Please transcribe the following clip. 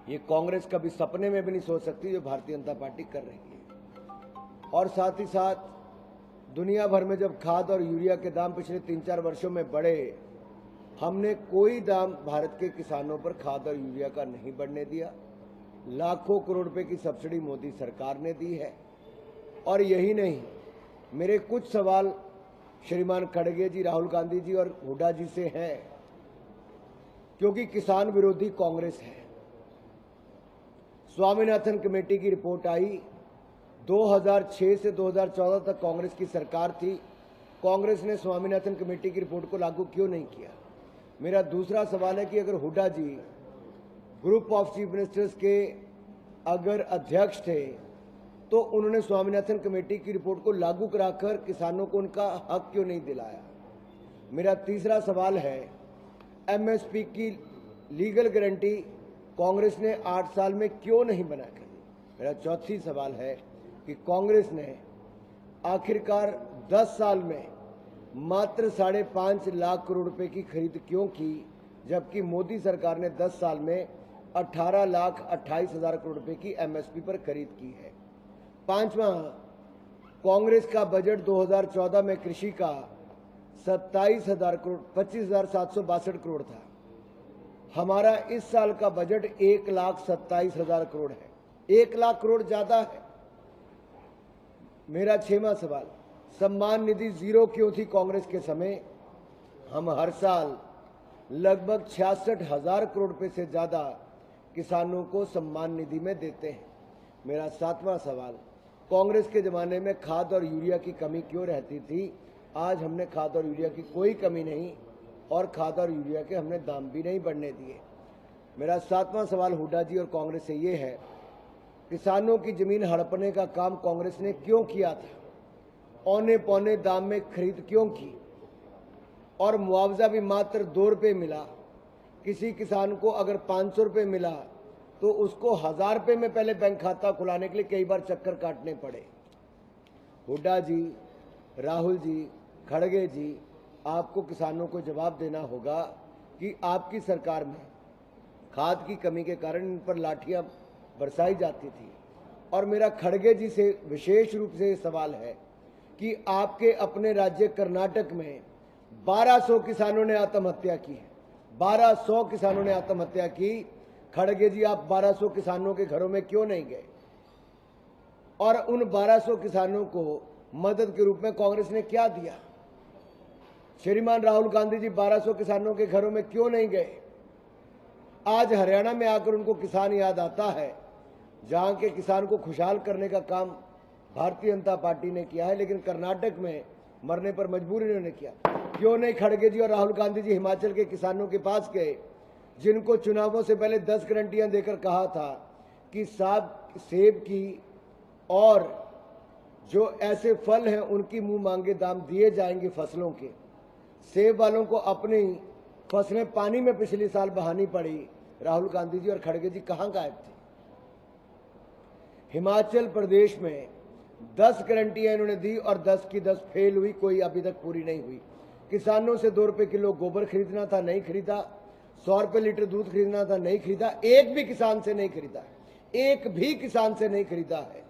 ये कांग्रेस कभी सपने में भी नहीं सोच सकती जो भारतीय जनता पार्टी कर रही है। और साथ ही साथ दुनिया भर में जब खाद और यूरिया के दाम पिछले 3-4 वर्षों में बढ़े, हमने कोई दाम भारत के किसानों पर खाद और यूरिया का नहीं बढ़ने दिया। लाखों करोड़ रुपए की सब्सिडी मोदी सरकार ने दी है। और यही नहीं, मेरे कुछ सवाल श्रीमान खड़गे जी, राहुल गांधी जी और हुड्डा जी से हैं, क्योंकि किसान विरोधी कांग्रेस है। स्वामीनाथन कमेटी की रिपोर्ट आई, 2006 से 2014 तक कांग्रेस की सरकार थी, कांग्रेस ने स्वामीनाथन कमेटी की रिपोर्ट को लागू क्यों नहीं किया। मेरा दूसरा सवाल है कि अगर हुड्डा जी ग्रुप ऑफ चीफ मिनिस्टर्स के अगर अध्यक्ष थे तो उन्होंने स्वामीनाथन कमेटी की रिपोर्ट को लागू कराकर किसानों को उनका हक क्यों नहीं दिलाया। मेरा तीसरा सवाल है, एमएसपी की लीगल गारंटी कांग्रेस ने 8 साल में क्यों नहीं बना कर दी। मेरा चौथी सवाल है कि कांग्रेस ने आखिरकार 10 साल में मात्र 5.5 लाख करोड़ रुपए की खरीद क्यों की, जबकि मोदी सरकार ने 10 साल में 18,28,000 करोड़ रुपए की एमएसपी पर खरीद की है। पांचवा, कांग्रेस का बजट 2014 में कृषि का 27,000 करोड़ 25,762 करोड़ था। हमारा इस साल का बजट 1,27,000 करोड़ है, 1 लाख करोड़ ज्यादा है। मेरा 6वां सवाल, सम्मान निधि जीरो क्यों थी कांग्रेस के समय। हम हर साल लगभग 66,000 करोड़ रुपए से ज्यादा किसानों को सम्मान निधि में देते हैं। मेरा 7वां सवाल, कांग्रेस के जमाने में खाद और यूरिया की कमी क्यों रहती थी। आज हमने खाद और यूरिया की कोई कमी नहीं और खाद और यूरिया के हमने दाम भी नहीं बढ़ने दिए। मेरा 7वां सवाल हुड्डा जी और कांग्रेस से ये है, किसानों की जमीन हड़पने का काम कांग्रेस ने क्यों किया था, औने पौने दाम में खरीद क्यों की और मुआवजा भी मात्र 2 रुपये मिला। किसी किसान को अगर 500 रुपये मिला तो उसको 1000 रुपये में पहले बैंक खाता खुलाने के लिए कई बार चक्कर काटने पड़े। हुड्डा जी, राहुल जी, खड़गे जी, आपको किसानों को जवाब देना होगा कि आपकी सरकार में खाद की कमी के कारण इन पर लाठियां बरसाई जाती थी। और मेरा खड़गे जी से विशेष रूप से सवाल है कि आपके अपने राज्य कर्नाटक में 1200 किसानों ने आत्महत्या की है, 1200 किसानों ने आत्महत्या की। खड़गे जी, आप 1200 किसानों के घरों में क्यों नहीं गए और उन 1200 किसानों को मदद के रूप में कांग्रेस ने क्या दिया। श्रीमान राहुल गांधी जी 1200 किसानों के घरों में क्यों नहीं गए। आज हरियाणा में आकर उनको किसान याद आता है, जहां के किसान को खुशहाल करने का काम भारतीय जनता पार्टी ने किया है, लेकिन कर्नाटक में मरने पर मजबूर इन्होंने किया। क्यों नहीं खड़गे जी और राहुल गांधी जी हिमाचल के किसानों के पास गए, जिनको चुनावों से पहले 10 गारंटियां देकर कहा था कि सेब की और जो ऐसे फल हैं उनकी मुंह मांगे दाम दिए जाएंगे फसलों के। सेब वालों को अपनी फसलें पानी में पिछले साल बहानी पड़ी। राहुल गांधी जी और खड़गे जी कहां गायब थे। हिमाचल प्रदेश में 10 गारंटियां इन्होंने दी और 10 की 10 फेल हुई, कोई अभी तक पूरी नहीं हुई। किसानों से 2 रुपए किलो गोबर खरीदना था, नहीं खरीदा। 100 रुपए लीटर दूध खरीदना था, नहीं खरीदा। एक भी किसान से नहीं खरीदा, एक भी किसान से नहीं खरीदा है।